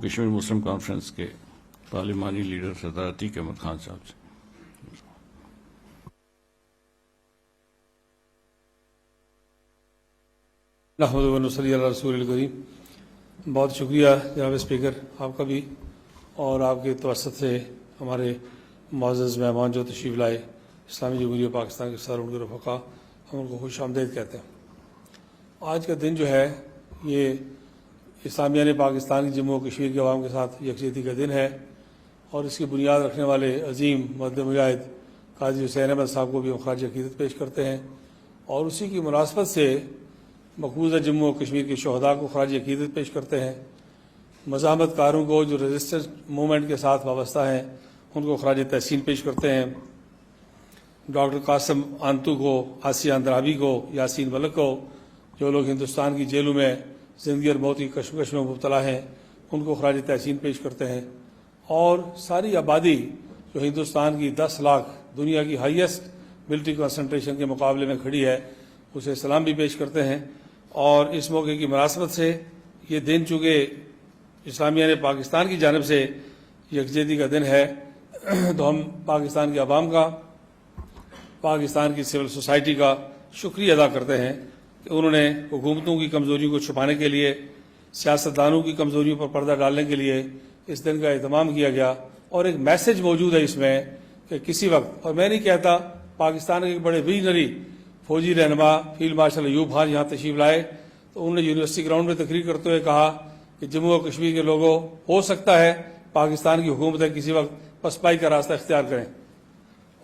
کشمیر مسلم conference کے پارلیمانی leader سردار عتیق احمد خان صاحب سے. نحمد و نصلی علی رسول الکریم. بہت شکریہ جناب اسپیکر آپ کا بھی اور آپ کے توسط سے ہمارے معزز مہمان جو تشریف لائے اسلامی جمہوریہ پاکستان کے سر ان کے رفقا، ہم ان کو خوش آمدید کہتے ہیں. آج کا دن جو ہے یہ اسلامیہ نے پاکستان کی جموں و کشمیر کے عوام کے ساتھ یکجہتی کا دن ہے، اور اس کی بنیاد رکھنے والے عظیم مرد مجاہد قاضی حسین احمد صاحب کو بھی ہم خراج عقیدت پیش کرتے ہیں، اور اسی کی مناسبت سے مقبوضہ جموں و کشمیر کے شہداء کو خراج عقیدت پیش کرتے ہیں. مزاحمت کاروں کو جو ریزسٹنس موومنٹ کے ساتھ وابستہ ہیں ان کو خراج تحسین پیش کرتے ہیں. ڈاکٹر قاسم آنتو کو، آسیہ اندرابی کو، یاسین ملک کو، جو لوگ ہندوستان کی جیلوں میں زندگی اور موت کی کشمکش میں مبتلا ہیں ان کو خراج تحسین پیش کرتے ہیں. اور ساری آبادی جو ہندوستان کی 10 لاکھ دنیا کی ہائیسٹ ملٹری کنسنٹریشن کے مقابلے میں کھڑی ہے اسے سلام بھی پیش کرتے ہیں. اور اس موقع کی مناسبت سے یہ دن چونکہ اسلامیہ نے پاکستان کی جانب سے یکجہتی کا دن ہے تو ہم پاکستان کے عوام کا، پاکستان کی سول سوسائٹی کا شکریہ ادا کرتے ہیں کہ انہوں نے حکومتوں کی کمزوریوں کو چھپانے کے لیے، سیاستدانوں کی کمزوریوں پر پردہ ڈالنے کے لیے اس دن کا اہتمام کیا گیا. اور ایک میسج موجود ہے اس میں کہ کسی وقت، اور میں نہیں کہتا، پاکستان کے ایک بڑے ویژنری فوجی رہنما فیلڈ مارشل ایوب خان یہاں تشریف لائے تو انہوں نے یونیورسٹی گراؤنڈ میں تقریر کرتے ہوئے کہا کہ جموں و کشمیر کے لوگوں، ہو سکتا ہے پاکستان کی حکومتیں کسی وقت پسپائی کا راستہ اختیار کریں،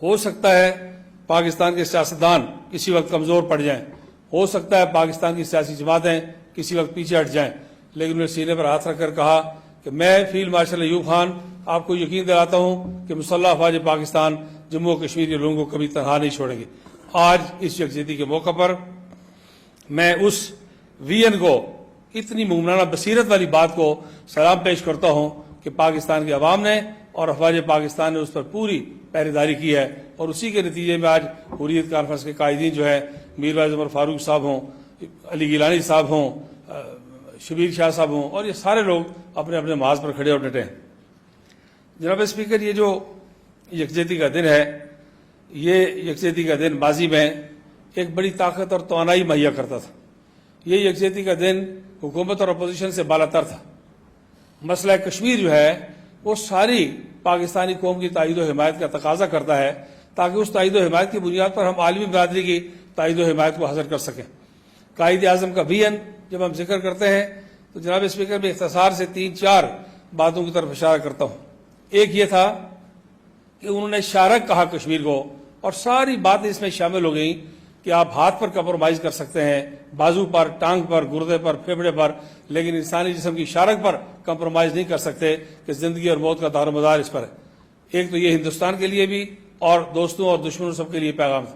ہو سکتا ہے پاکستان کے سیاستدان کسی وقت کمزور پڑ جائیں، ہو سکتا ہے پاکستان کی سیاسی جماعتیں کسی وقت پیچھے ہٹ جائیں، لیکن انہوں نے سینے پر ہاتھ رکھ کر کہا کہ میں فیلڈ مارشل ایوب خان آپ کو یقین دلاتا ہوں کہ مسلح افواج پاکستان جموں و کشمیر کے لوگوں کو کبھی تنہا نہیں چھوڑیں گے. آج اس یکجہتی کے موقع پر میں اس وی این کو، اتنی مومنانہ بصیرت والی بات کو سلام پیش کرتا ہوں کہ پاکستان کے عوام نے اور افواج پاکستان نے اس پر پوری پہرےداری کی ہے، اور اسی کے نتیجے میں آج حریت کانفرنس کے قائدین جو ہے میروائز عمر فاروق صاحب ہوں، علی گیلانی صاحب ہوں، شبیر شاہ صاحب ہوں، اور یہ سارے لوگ اپنے اپنے محاذ پر کھڑے اور ڈٹے ہیں. جناب اسپیکر، یہ جو یکجہتی کا دن ہے، یہ یکجہتی کا دن ماضی میں ایک بڑی طاقت اور توانائی مہیا کرتا تھا. یہ یکجہتی کا دن حکومت اور اپوزیشن سے بالا تر تھا. مسئلہ کشمیر جو ہے وہ ساری پاکستانی قوم کی تائید و حمایت کا تقاضا کرتا ہے، تاکہ اس تائید و حمایت کی بنیاد پر ہم عالمی برادری کی تائید و حمایت کو حاصل کر سکیں. قائد اعظم کا وی این جب ہم ذکر کرتے ہیں تو جناب اسپیکر میں اختصار سے 3-4 باتوں کی طرف اشارہ کرتا ہوں. ایک یہ تھا کہ انہوں نے شارک کہا کشمیر کو، اور ساری باتیں اس میں شامل ہو گئیں کہ آپ ہاتھ پر کمپرومائز کر سکتے ہیں، بازو پر، ٹانگ پر، گردے پر، پھیپھڑے پر، لیکن انسانی جسم کی شارک پر کمپرومائز نہیں کر سکتے کہ زندگی اور موت کا دار و مدار اس پر ہے. ایک تو یہ ہندوستان کے لیے بھی اور دوستوں اور دشمنوں سب کے لیے پیغام تھا.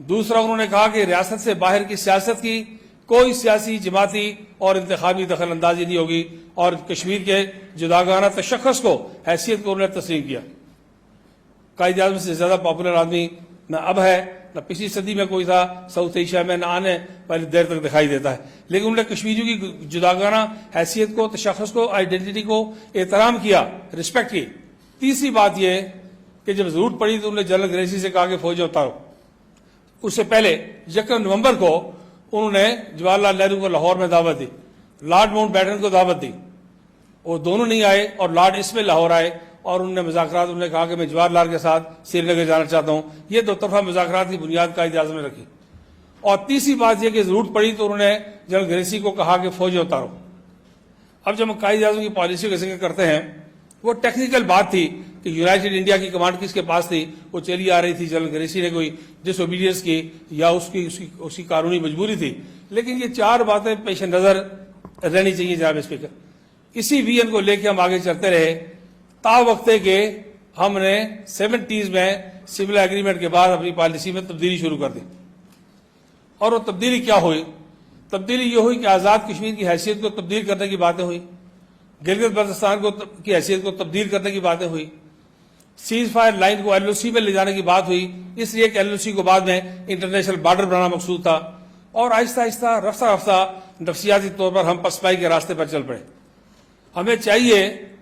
دوسرا انہوں نے کہا کہ ریاست سے باہر کی سیاست کی کوئی سیاسی، جماعتی اور انتخابی دخل اندازی نہیں ہوگی، اور کشمیر کے جداگانہ تشخص کو، حیثیت کو انہوں نے تسلیم کیا. قائد اعظم سے زیادہ پاپولر آدمی نہ اب ہے نہ پچھلی صدی میں کوئی تھا ساؤتھ ایشیا میں، نہ آنے والی دیر تک دکھائی دیتا ہے، لیکن انہوں نے کشمیریوں کی جداگانہ حیثیت کو، تشخص کو، آئیڈینٹی کو احترام کیا، رسپیکٹ کی. تیسری بات یہ کہ جب ضرورت پڑی تو انہوں نے جنرل گریسی سے کہا کہ فوجیں اتارو. اس سے پہلے 1 نومبر کو انہوں نے جواہر لال نہرو کو لاہور میں دعوت دی، لارڈ ماؤنٹ بیٹن کو دعوت دی، وہ دونوں نہیں آئے اور لارڈ اس میں لاہور آئے، اور انہوں نے مذاکرات، انہوں نے کہا کہ میں جواہر لال کے ساتھ سری نگر جانا چاہتا ہوں. یہ 2 طرفہ مذاکرات کی بنیاد قائد اعظم نے رکھی. اور تیسری بات یہ کہ ضرورت پڑی تو انہوں نے جنرل گریسی کو کہا کہ فوجیں اتارو. اب جب ہم قائد اعظم کی پالیسی کا ذکر کرتے ہیں، وہ ٹیکنیکل بات تھی کہ یونائٹڈ انڈیا کی کمانڈ کس کے پاس تھی، وہ چلی آ رہی تھی، جنرل گریسی نے کوئی ڈس اوبیڈینس کی یا اس کی قانونی مجبوری تھی. لیکن یہ 4 باتیں پیش نظر رہنی چاہیے جناب اسپیکر. اسی وی این کو لے کے ہم آگے چلتے رہے تا وقتے کہ ہم نے 70s میں سول ایگریمنٹ کے بعد اپنی پالیسی میں تبدیلی شروع کر دی. اور وہ تبدیلی کیا ہوئی؟ تبدیلی یہ ہوئی کہ آزاد کشمیر کی حیثیت کو تبدیل کرنے کی باتیں ہوئی، گلگت بلتستان کی حیثیت کو تبدیل کرنے کی باتیں ہوئی، سیز فائر لائن کو LOC میں لے جانے کی بات ہوئی، اس لیے کہ LOC کو بعد میں انٹرنیشنل بارڈر بنانا مقصود تھا. اور آہستہ آہستہ رفتہ رفتہ نفسیاتی طور پر ہم پسپائی کے راستے پر چل پڑے. ہمیں چاہیے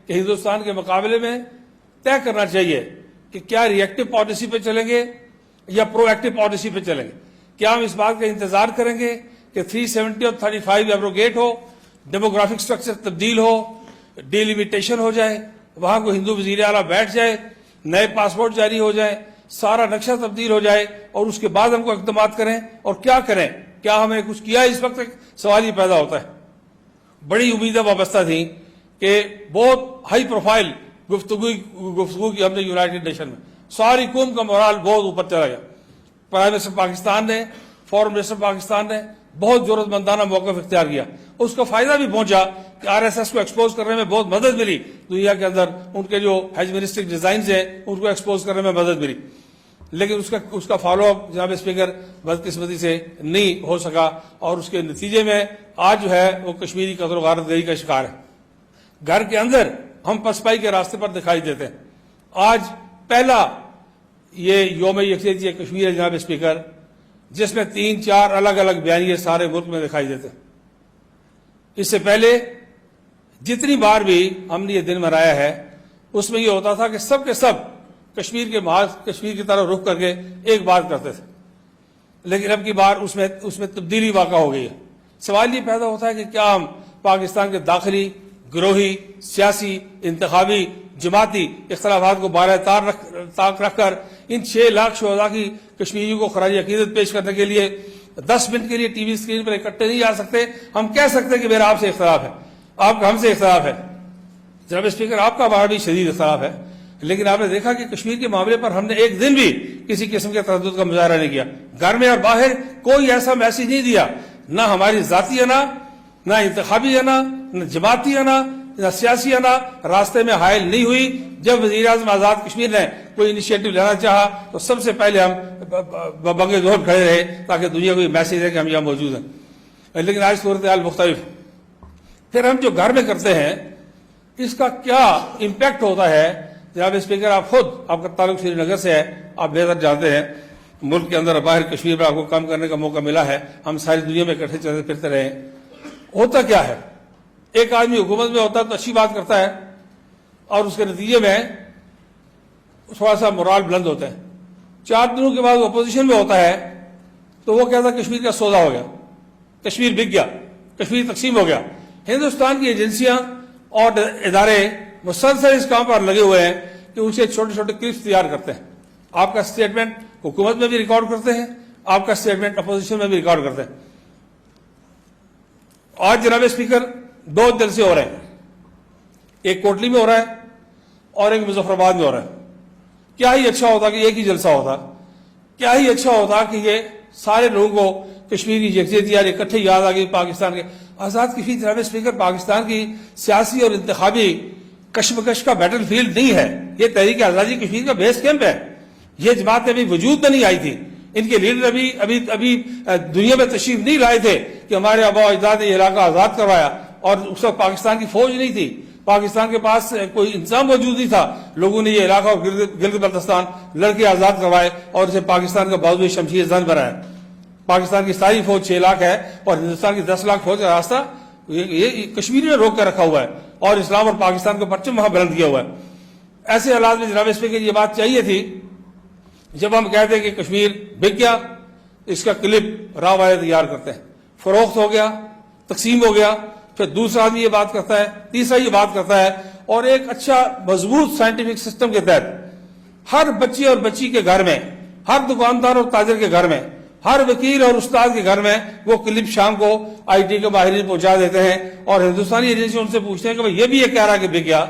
کہ ہندوستان کے مقابلے میں طے کرنا چاہیے کہ کیا ری ایکٹو پالیسی پہ چلیں گے یا پرو ایکٹو پالیسی پہ چلیں گے. کیا ہم اس بات کا انتظار کریں گے کہ 370 اور 35 ایبروگیٹ ہو, ڈیموگرافک سٹرکچر تبدیل ہو, ڈیلیمیٹیشن ہو جائے, وہاں کو ہندو وزیر اعلیٰ بیٹھ جائے, نئے پاسپورٹ جاری ہو جائے, سارا نقشہ تبدیل ہو جائے اور اس کے بعد ہم کو اقدامات کریں؟ اور کیا کریں؟ کیا ہمیں کچھ کیا اس وقت؟ سوال یہ پیدا ہوتا ہے. بڑی امیدیں وابستہ تھیں کہ بہت ہائی پروفائل گفتگو کی ہم نے یونائٹڈ نیشن میں, ساری قوم کا مورال بہت اوپر چلا گیا. پرائم منسٹر پاکستان نے, فارن منسٹر پاکستان نے بہت ضرورت مندانہ موقف اختیار کیا. اس کا فائدہ بھی پہنچا کہ آر ایس ایس کو ایکسپوز کرنے میں بہت مدد ملی. دنیا کے اندر ان کے جو ہیجمنسٹک ڈیزائنز ہیں ان کو ایکسپوز کرنے میں مدد ملی, لیکن اس کا فالو اپ جناب اسپیکر بدقسمتی سے نہیں ہو سکا, اور اس کے نتیجے میں آج جو ہے وہ کشمیری قدر و غارت گری کا شکار ہے. گھر کے اندر ہم پسپائی کے راستے پر دکھائی دیتے ہیں. آج پہلا یہ یوم یکجہتی کشمیر ہے جناب اسپیکر, جس میں 3-4 الگ الگ بیانیے سارے ملک میں دکھائی دیتے ہیں. اس سے پہلے جتنی بار بھی ہم نے یہ دن منایا ہے اس میں یہ ہوتا تھا کہ سب کے سب کشمیر کے محاذ کشمیر کی طرف رخ کر کے ایک بات کرتے تھے, لیکن اب کی بار اس میں تبدیلی واقع ہو گئی ہے. سوال یہ پیدا ہوتا ہے کہ کیا ہم پاکستان کے داخلی, گروہی, سیاسی, انتخابی, جماعتی اختلافات کو بالائے طاق رکھ کر ان 6 لاکھ شہداء کی کشمیریوں کو خراج عقیدت پیش کرنے کے لیے 10 منٹ کے لیے ٹی وی اسکرین پر اکٹھے نہیں آ سکتے؟ ہم کہہ سکتے ہیں کہ میرا آپ سے اختلاف ہے, آپ کا ہم سے اختلاف ہے. جناب اسپیکر, آپ کا ہمارا بھی شدید اختلاف ہے, لیکن آپ نے دیکھا کہ کشمیر کے معاملے پر ہم نے ایک دن بھی کسی قسم کے تردد کا مظاہرہ نہیں کیا. گھر میں اور باہر کوئی ایسا میسج نہیں دیا, نہ ہماری ذاتی انا, نہ انتخابی انا, نہ جماعتی انا, نہ سیاسی انا راستے میں حائل نہیں ہوئی. جب وزیر اعظم آزاد کشمیر نے کوئی انیشیٹو لینا چاہا تو سب سے پہلے ہم بنگے زور کھڑے رہے تاکہ دنیا کو یہ میسج ہے کہ ہم یہاں موجود ہیں. لیکن آج صورتحال مختلف. پھر ہم جو گھر میں کرتے ہیں اس کا کیا امپیکٹ ہوتا ہے؟ جناب اسپیکر, آپ خود, آپ کا تعلق سری نگر سے ہے, آپ بہتر جانتے ہیں. ملک کے اندر اور باہر کشمیر پر آپ کو کام کرنے کا موقع ملا ہے, ہم ساری دنیا میں اکٹھے چلتے پھرتے رہے. ہوتا کیا ہے, ایک آدمی حکومت میں ہوتا ہے تو اچھی بات کرتا ہے اور اس کے نتیجے میں تھوڑا سا مورال بلند ہوتا ہے. 4 دنوں کے بعد وہ اپوزیشن میں ہوتا ہے تو وہ کہتا ہے کشمیر کا سودا ہو گیا, کشمیر بک گیا, کشمیر تقسیم ہو گیا. ہندوستان کی ایجنسیاں اور ادارے مسلسل اس کام پر لگے ہوئے ہیں کہ اسے چھوٹے چھوٹے کلپس تیار کرتے ہیں. آپ کا اسٹیٹمنٹ حکومت میں بھی ریکارڈ کرتے ہیں, آپ کا اسٹیٹمنٹ اپوزیشن میں بھی ریکارڈ کرتے ہیں. آج جناب اسپیکر 2 جلسے ہو رہے ہیں, ایک کوٹلی میں ہو رہا ہے اور ایک مظفر آباد میں ہو رہا ہے. کیا ہی اچھا ہوتا کہ ایک ہی جلسہ ہوتا, کیا ہی اچھا ہوتا کہ یہ سارے لوگوں کو کشمیر کی یکجہتی یاد اکٹھے یاد آ گئی. پاکستان کے آزاد کشمیر جناب اسپیکر پاکستان کی سیاسی اور انتخابی کشمکش کا بیٹل فیلڈ نہیں ہے, یہ تحریک آزادی کشمیر کا بیس کیمپ ہے. یہ جماعتیں ابھی وجود میں نہیں آئی تھی, ان کے لیڈر ابھی دنیا میں تشریف نہیں لائے تھے کہ ہمارے آبا و اجداد نے یہ علاقہ آزاد کروایا, اور اس وقت پاکستان کی فوج نہیں تھی, پاکستان کے پاس کوئی انتظام موجود نہیں تھا. لوگوں نے یہ علاقہ اور گلگت بلتستان لڑکے آزاد کروائے اور اسے پاکستان کا بازو شمشیر زن بنایا. پاکستان کی ساری فوج 6 لاکھ ہے اور ہندوستان کی 10 لاکھ فوج کا راستہ یہ کشمیر میں روک کر رکھا ہوا ہے, اور اسلام اور پاکستان کا پرچم وہاں بلند کیا ہوا ہے. ایسے حالات میں جناب اسپیکر یہ بات چاہیے تھی جب ہم کہتے ہیں کہ کشمیر بک گیا, اس کا کلپ راہ والے تیار کرتے ہیں, فروخت ہو گیا, تقسیم ہو گیا, پھر دوسرا آدمی یہ بات کرتا ہے, تیسرا یہ بات کرتا ہے, اور ایک اچھا مضبوط سائنٹیفک سسٹم کے تحت ہر بچی اور بچی کے گھر میں, ہر دکاندار اور تاجر کے گھر میں, ہر وکیل اور استاد کے گھر میں وہ کلپ شام کو آئی ٹی کے ماہرین پہنچا دیتے ہیں, اور ہندوستانی ایجنسی ان سے پوچھتے ہیں کہ یہ بھی یہ کہہ رہا ہے کہ بک گیا,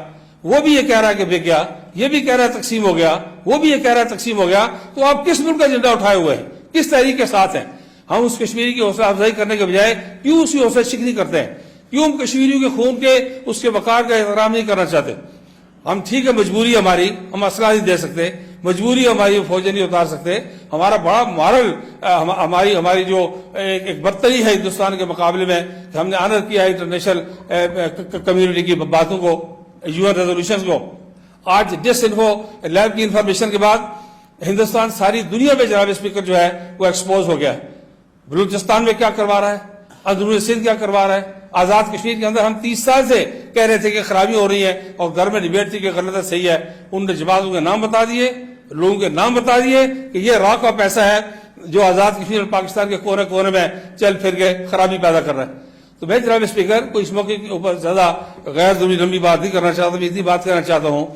وہ بھی یہ کہہ رہا ہے کہ بک گیا, یہ بھی کہہ رہا ہے تقسیم ہو گیا, وہ بھی یہ کہہ رہا ہے تقسیم ہو گیا. تو آپ کس ملک کا جھنڈا اٹھائے ہوئے ہیں, کس تحریک کے ساتھ ہیں؟ ہم اس کشمیری کی حوصلہ افزائی کرنے کے بجائے کیوں اس کی حوصلہ شکنی کرتے ہیں؟ کیوں ہم کشمیریوں کے خون کے اس کے وقار کا احترام نہیں کرنا چاہتے؟ ہم ٹھیک ہے, مجبوری ہماری, ہم اسلحہ نہیں دے سکتے, مجبوری ہماری, فوجیں نہیں اتار سکتے. ہمارا بڑا مارل ہماری جو ایک برتری ہے ہندوستان کے مقابلے میں کہ ہم نے آنر کیا ہے انٹرنیشنل کمیونٹی کی باتوں کو, UN ریزولوشنز کو. آج ڈس انفو لیب کی انفارمیشن کے بعد ہندوستان ساری دنیا میں جناب اسپیکر جو ہے وہ ایکسپوز ہو گیا ہے. بلوچستان میں کیا کروا رہا ہے, اندرون سندھ کیا کروا رہا ہے. آزاد کشمیر کے اندر ہم 30 سال سے کہہ رہے تھے کہ خرابی ہو رہی ہے اور گھر میں ڈبیٹ تھی کہ غلط ہے صحیح ہے. ان نے جماعتوں کے نام بتا دیے, لوگوں کے نام بتا دیے کہ یہ را کا پیسہ ہے جو آزاد کشمیر اور پاکستان کے کونے کونے میں چل پھر کے خرابی پیدا کر رہا ہے. تو میں جناب اسپیکر کو اس موقع کے اوپر زیادہ غیر ضروری لمبی بات نہیں کرنا چاہتا, میں اتنی بات کرنا چاہتا ہوں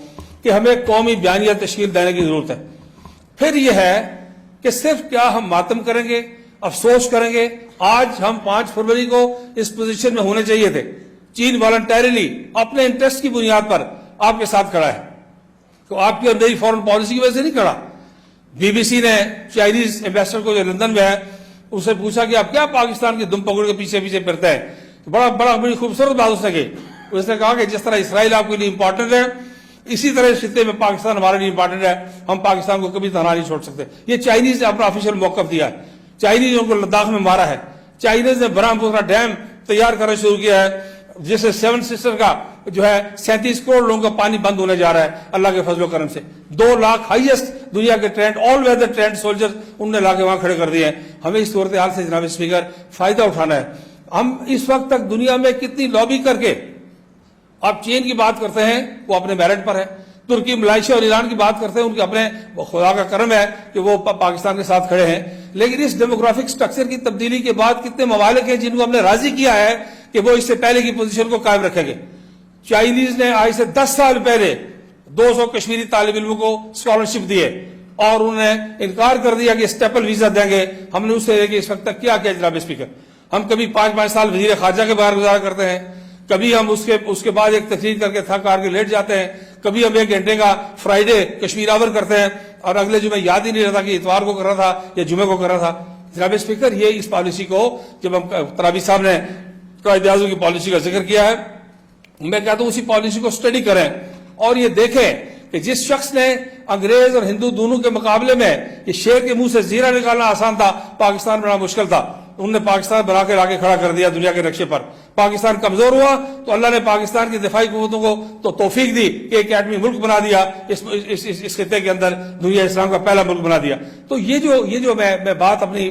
کہ ہمیں قومی بیانیہ تشکیل دینے کی ضرورت ہے. پھر یہ ہے کہ صرف کیا ہم ماتم کریں گے, افسوس کریں گے. آج ہم 5 فروری کو اس پوزیشن میں ہونے چاہیے تھے. چین والنٹیرلی اپنے انٹرسٹ کی بنیاد پر آپ کے ساتھ کھڑا ہے, تو آپ کی اور میری فورن پالیسی کی وجہ سے نہیں کھڑا. بی بی سی نے چائنیز ایمبیسڈر کو جو لندن میں ہے اسے پوچھا کہ آپ کیا پاکستان کے دم پکڑ کے پیچھے پیچھے پھرتے ہیں, تو بڑی خوبصورت بات اس نے کی. اس نے کہا کہ جس طرح اسرائیل آپ کے لیے امپورٹنٹ ہے اسی طرح اس خطے میں پاکستان ہمارے لیے امپورٹنٹ ہے, ہم پاکستان کو کبھی تنہا نہیں چھوڑ سکتے. یہ چائنیز نے اپنا آفیشیل موقف دیا ہے. چائنیز نے ان کو لداخ میں مارا ہے. چائنیز نے برہم پترا ڈیم تیار کرنا شروع کیا ہے جس سے 7 سسٹر کا جو ہے 37 کروڑ لوگوں کا پانی بند ہونے جا رہا ہے اللہ کے فضل و کرم سے. 2 لاکھ ہائیسٹ دنیا کے trained all weather trained soldier انہوں نے لا کے وہاں کھڑے کر دیے ہیں. ہمیں اس صورتحال سے جناب اسپیکر فائدہ اٹھانا ہے. ہم اس وقت تک دنیا میں کتنی لابی کر کے, آپ چین کی بات کرتے ہیں وہ اپنے میرٹ پر ہے, ترکی ملائیشیا اور ایران کی بات کرتے ہیں ان کے اپنے خدا کا کرم ہے کہ وہ پاکستان کے ساتھ کھڑے ہیں. لیکن اس ڈیموگرافک سٹرکچر کی تبدیلی کے بعد کتنے ممالک ہیں جن کو ہم نے راضی کیا ہے کہ وہ اس سے پہلے کی پوزیشن کو قائم رکھیں گے. چائنیز نے آج سے 10 سال پہلے 200 کشمیری طالب علموں کو اسکالرشپ دیے اور انہوں نے انکار کر دیا کہ اسٹیپل ویزا دیں گے. ہم نے اس سے لے کے اس وقت تک کیا کیا جناب اسپیکر؟ ہم کبھی 5 سال وزیر خارجہ کے باہر گزارا کرتے ہیں, کبھی ہم اس کے بعد ایک تقریر کر کے تھک ہار کے لیٹ جاتے ہیں, کبھی ہم 1 گھنٹے کا فرائیڈے کشمیر آور کرتے ہیں اور اگلے جمعے یاد ہی نہیں رہتا کہ اتوار کو کر رہا تھا یا جمعے کو کر رہا تھا. جناب اسپیکر یہ اس پالیسی کو جب ہم ترابی صاحب نے قائد اعظم کی پالیسی کا ذکر کیا ہے, میں کہتا ہوں اسی پالیسی کو اسٹڈی کریں اور یہ دیکھیں کہ جس شخص نے انگریز اور ہندو دونوں کے مقابلے میں یہ شیر کے منہ سے زیرہ نکالنا آسان تھا, پاکستان بڑا مشکل تھا, انہوں نے پاکستان بنا کے لا کے کھڑا کر دیا دنیا کے نقشے پر. پاکستان کمزور ہوا تو اللہ نے پاکستان کی دفاعی قوتوں کو تو توفیق دی کہ ایک ایٹمی ملک بنا دیا, اس خطے کے اندر دنیا اسلام کا پہلا ملک بنا دیا. تو یہ جو میں بات اپنی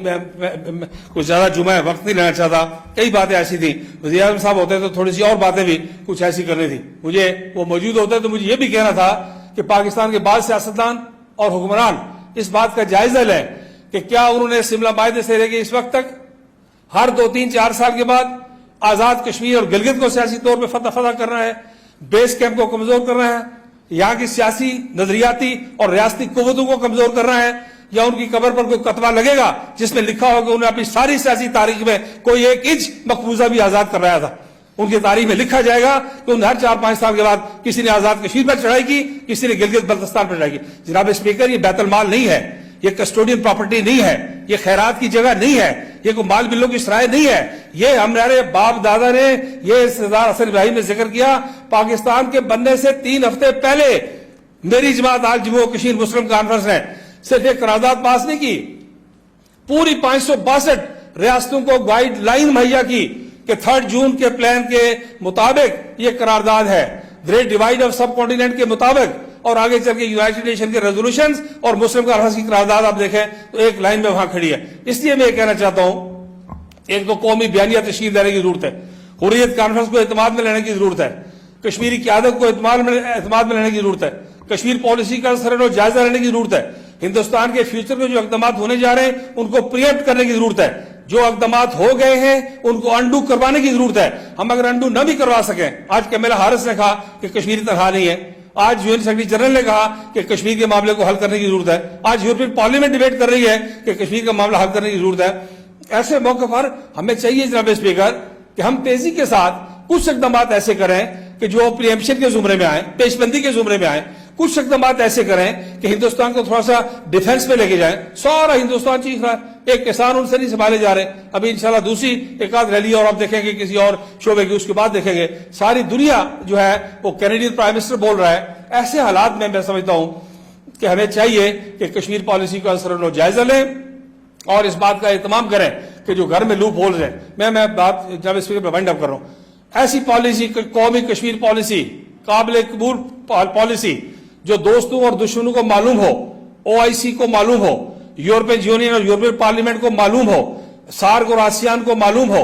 کچھ زیادہ جمعہ وقت نہیں لینا چاہتا, کئی باتیں ایسی تھیں. وزیر اعظم صاحب ہوتے تو تھوڑی سی اور باتیں بھی کچھ ایسی کرنی تھی. مجھے وہ موجود ہوتے تو مجھے یہ بھی کہنا تھا کہ پاکستان کے بعض سیاستدان اور حکمران اس بات کا جائزہ لیں کہ کیا انہوں نے شملہ معاہدے سے لے کے اس وقت تک ہر 2, 3, 4 سال کے بعد آزاد کشمیر اور گلگت کو سیاسی طور پہ فتح کرنا ہے, بیس کیمپ کو کمزور کرنا ہے, یہاں کی سیاسی نظریاتی اور ریاستی قوتوں کو کمزور کرنا ہے, یا ان کی قبر پر کوئی کتبہ لگے گا جس میں لکھا ہوگا کہ انہیں اپنی ساری سیاسی تاریخ میں کوئی 1 انچ مقبوضہ بھی آزاد کر رہا تھا. ان کی تاریخ میں لکھا جائے گا کہ ان ہر 4-5 سال کے بعد کسی نے آزاد کشمیر پر چڑھائی کی, کسی نے گلگت بلتستان پر چڑھائی کی. جناب اسپیکر یہ بیت المال نہیں ہے, یہ کسٹوڈین پراپرٹی نہیں ہے, یہ خیرات کی جگہ نہیں ہے, یہ کوئی مال بلوں کی سرائے نہیں ہے. یہ ہمارے باپ دادا نے یہ سردار حسن ابراہیم نے ذکر کیا, پاکستان کے بننے سے 3 ہفتے پہلے میری جماعت آل جموں کشمیر مسلم کانفرنس نے صرف ایک قرارداد پاس نہیں کی, پوری 562 ریاستوں کو گائیڈ لائن مہیا کی کہ 3 جون کے پلان کے مطابق یہ قرارداد ہے, great divide of sub continent کے مطابق, اور آگے چل کے یونائٹڈ نیشن کے ریزولوشنز اور مسلم کانفرنس کی قرارداد آپ دیکھیں تو ایک لائن میں وہاں کھڑی ہے. اس لیے میں یہ کہنا چاہتا ہوں, ایک تو قومی بیانیہ تشکیل دینے کی ضرورت ہے, حریت کانفرنس کو اعتماد میں لینے کی ضرورت ہے, کشمیری قیادت کو اعتماد میں لینے کی ضرورت ہے, کشمیر پالیسی کا سرنو جائزہ لینے کی ضرورت ہے, ہندوستان کے فیوچر میں جو اقدامات ہونے جا رہے ہیں ان کو پریمپٹ کرنے کی ضرورت ہے, جو اقدامات ہو گئے ہیں ان کو انڈو کروانے کی ضرورت ہے. ہم اگر انڈو نہ بھی کروا سکیں, آج کمیلا ہارس نے کہا کہ کشمیری تنہا نہیں ہے, آج UN سیکرٹری جنرل نے کہا کہ کشمیر کے معاملے کو حل کرنے کی ضرورت ہے, آج یورپین پارلیمنٹ ڈیبیٹ کر رہی ہے کہ کشمیر کا معاملہ حل کرنے کی ضرورت ہے. ایسے موقع پر ہمیں چاہیے جناب اسپیکر کہ ہم تیزی کے ساتھ کچھ اقدامات ایسے کریں کہ جو پری ایمپشن کے زمرے میں آئیں, پیش بندی کے زمرے میں آئیں, کچھ اقدامات ایسے کریں کہ ہندوستان کو تھوڑا سا ڈیفنس میں لے کے جائیں. سارا ہندوستان چیخ رہا ہے, ایک کسان ان سے نہیں سنبھالے جا رہے. ابھی انشاءاللہ دوسری ایک آدھ ریلی اور آپ دیکھیں گے کسی اور شعبے کی, اس کے بعد دیکھیں گے ساری دنیا جو ہے وہ کینیڈین پرائم منسٹر بول رہا ہے. ایسے حالات میں سمجھتا ہوں کہ ہمیں چاہیے کہ کشمیر پالیسی کا اثر و جائزہ لیں اور اس بات کا اہتمام کریں کہ جو گھر میں لوپ ہولز ہیں, میں بات جناب اسپیکر پہ وائنڈ اپ کر رہا ہوں, ایسی پالیسی قومی کشمیر پالیسی قابل قبول پالیسی جو دوستوں اور دشمنوں کو معلوم ہو, OIC کو معلوم ہو, یورپین یونین اور یورپین پارلیمنٹ کو معلوم ہو, سارک اور آسیان کو معلوم ہو,